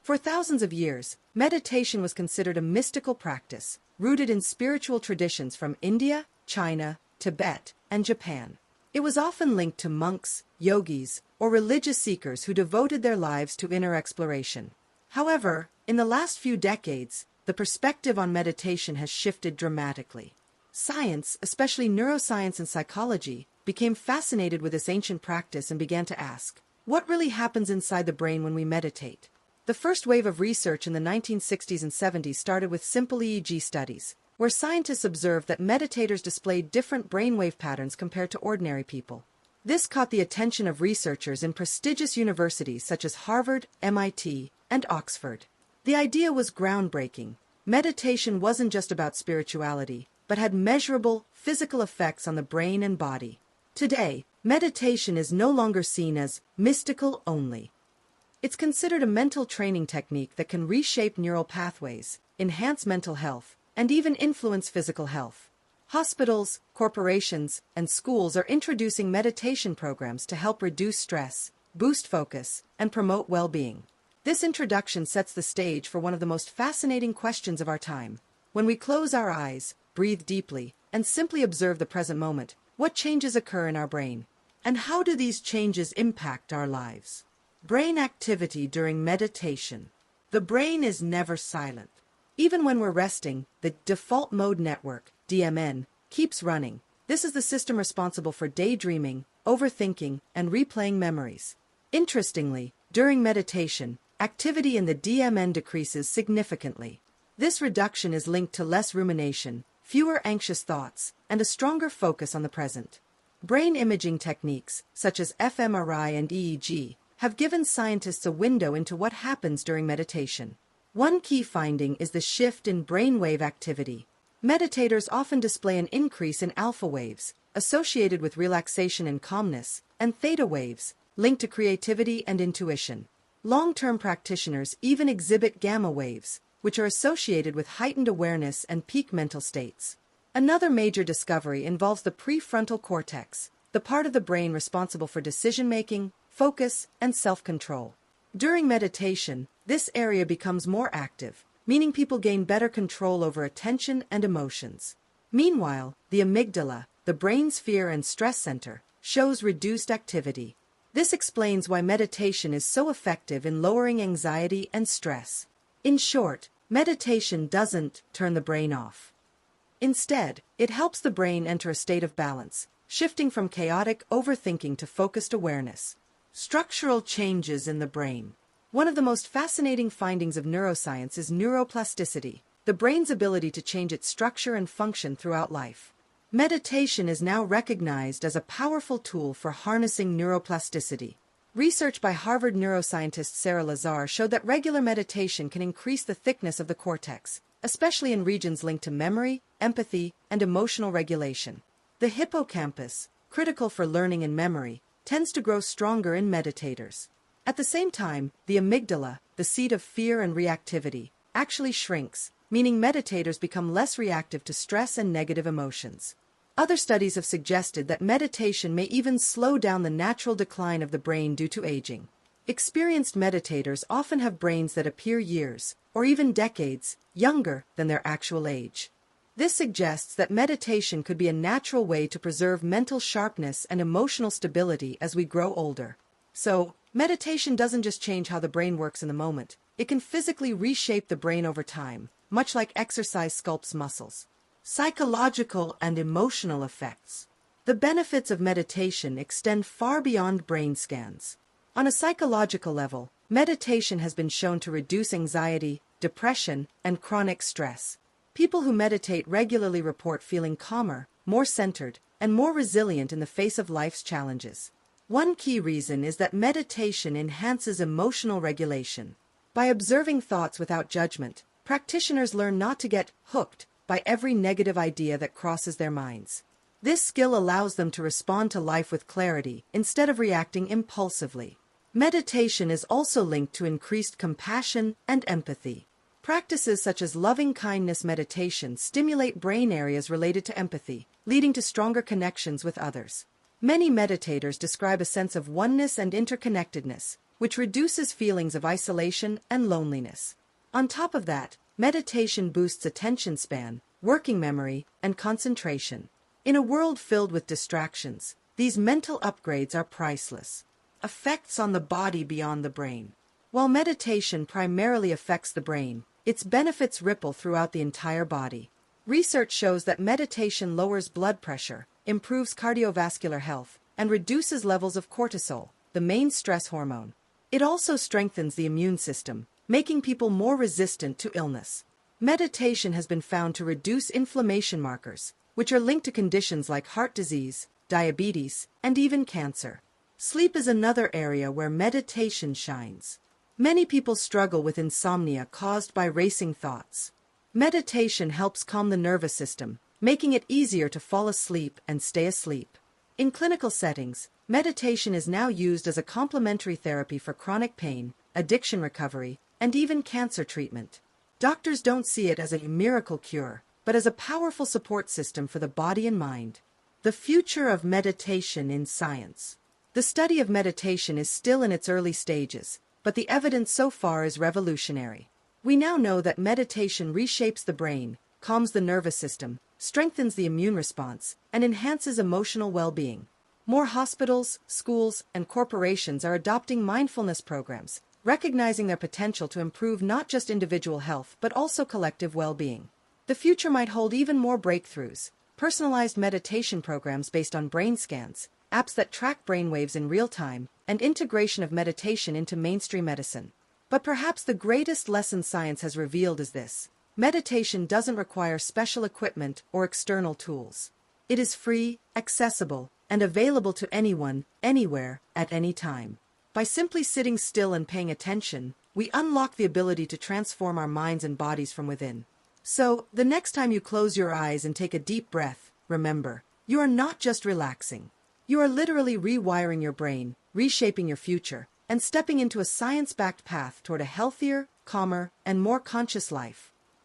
For thousands of years, meditation was considered a mystical practice, rooted in spiritual traditions from India, China, Tibet, and Japan. It was often linked to monks, yogis, or religious seekers who devoted their lives to inner exploration. However, in the last few decades, the perspective on meditation has shifted dramatically. Science, especially neuroscience and psychology, became fascinated with this ancient practice and began to ask, what really happens inside the brain when we meditate? The first wave of research in the 1960s and 70s started with simple EEG studies, where scientists observed that meditators displayed different brainwave patterns compared to ordinary people. This caught the attention of researchers in prestigious universities such as Harvard, MIT, and Oxford. The idea was groundbreaking. Meditation wasn't just about spirituality, but had measurable, physical effects on the brain and body. Today, meditation is no longer seen as mystical only. It's considered a mental training technique that can reshape neural pathways, enhance mental health, and even influence physical health. Hospitals, corporations, and schools are introducing meditation programs to help reduce stress, boost focus, and promote well-being. This introduction sets the stage for one of the most fascinating questions of our time. When we close our eyes, breathe deeply, and simply observe the present moment, what changes occur in our brain? And how do these changes impact our lives? Brain activity during meditation. The brain is never silent. Even when we're resting, the default mode network, DMN, keeps running. This is the system responsible for daydreaming, overthinking, and replaying memories. Interestingly, during meditation, activity in the DMN decreases significantly. This reduction is linked to less rumination, fewer anxious thoughts, and a stronger focus on the present. Brain imaging techniques, such as fMRI and EEG, have given scientists a window into what happens during meditation. One key finding is the shift in brainwave activity. Meditators often display an increase in alpha waves, associated with relaxation and calmness, and theta waves, linked to creativity and intuition. Long-term practitioners even exhibit gamma waves, which are associated with heightened awareness and peak mental states. Another major discovery involves the prefrontal cortex, the part of the brain responsible for decision-making, focus, and self-control. During meditation, this area becomes more active, meaning people gain better control over attention and emotions. Meanwhile, the amygdala, the brain's fear and stress center, shows reduced activity. This explains why meditation is so effective in lowering anxiety and stress. In short, meditation doesn't turn the brain off. Instead, it helps the brain enter a state of balance, shifting from chaotic overthinking to focused awareness. Structural changes in the brain. One of the most fascinating findings of neuroscience is neuroplasticity, the brain's ability to change its structure and function throughout life. Meditation is now recognized as a powerful tool for harnessing neuroplasticity. Research by Harvard neuroscientist Sarah Lazar showed that regular meditation can increase the thickness of the cortex, especially in regions linked to memory, empathy, and emotional regulation. The hippocampus, critical for learning and memory, tends to grow stronger in meditators. At the same time, the amygdala, the seat of fear and reactivity, actually shrinks, meaning meditators become less reactive to stress and negative emotions. Other studies have suggested that meditation may even slow down the natural decline of the brain due to aging. Experienced meditators often have brains that appear years, or even decades, younger than their actual age. This suggests that meditation could be a natural way to preserve mental sharpness and emotional stability as we grow older. So, meditation doesn't just change how the brain works in the moment, it can physically reshape the brain over time, much like exercise sculpts muscles. Psychological and emotional effects. The benefits of meditation extend far beyond brain scans. On a psychological level, meditation has been shown to reduce anxiety, depression, and chronic stress. People who meditate regularly report feeling calmer, more centered, and more resilient in the face of life's challenges. One key reason is that meditation enhances emotional regulation. By observing thoughts without judgment, practitioners learn not to get hooked by every negative idea that crosses their minds. This skill allows them to respond to life with clarity instead of reacting impulsively. Meditation is also linked to increased compassion and empathy. Practices such as loving-kindness meditation stimulate brain areas related to empathy, leading to stronger connections with others. Many meditators describe a sense of oneness and interconnectedness, which reduces feelings of isolation and loneliness. On top of that, meditation boosts attention span, working memory, and concentration. In a world filled with distractions, these mental upgrades are priceless. Effects on the body beyond the brain. While meditation primarily affects the brain, its benefits ripple throughout the entire body. Research shows that meditation lowers blood pressure, improves cardiovascular health, and reduces levels of cortisol, the main stress hormone. It also strengthens the immune system, making people more resistant to illness. Meditation has been found to reduce inflammation markers, which are linked to conditions like heart disease, diabetes, and even cancer. Sleep is another area where meditation shines. Many people struggle with insomnia caused by racing thoughts. Meditation helps calm the nervous system, making it easier to fall asleep and stay asleep. In clinical settings, meditation is now used as a complementary therapy for chronic pain, addiction recovery, and even cancer treatment. Doctors don't see it as a miracle cure, but as a powerful support system for the body and mind. The future of meditation in science. The study of meditation is still in its early stages, but the evidence so far is revolutionary. We now know that meditation reshapes the brain, calms the nervous system, strengthens the immune response, and enhances emotional well-being. More hospitals, schools, and corporations are adopting mindfulness programs, recognizing their potential to improve not just individual health but also collective well-being. The future might hold even more breakthroughs: personalized meditation programs based on brain scans, apps that track brainwaves in real time, and integration of meditation into mainstream medicine. But perhaps the greatest lesson science has revealed is this: meditation doesn't require special equipment or external tools. It is free, accessible, and available to anyone, anywhere, at any time. By simply sitting still and paying attention, we unlock the ability to transform our minds and bodies from within. So, the next time you close your eyes and take a deep breath, remember, you are not just relaxing. You are literally rewiring your brain, reshaping your future, and stepping into a science-backed path toward a healthier, calmer, and more conscious life.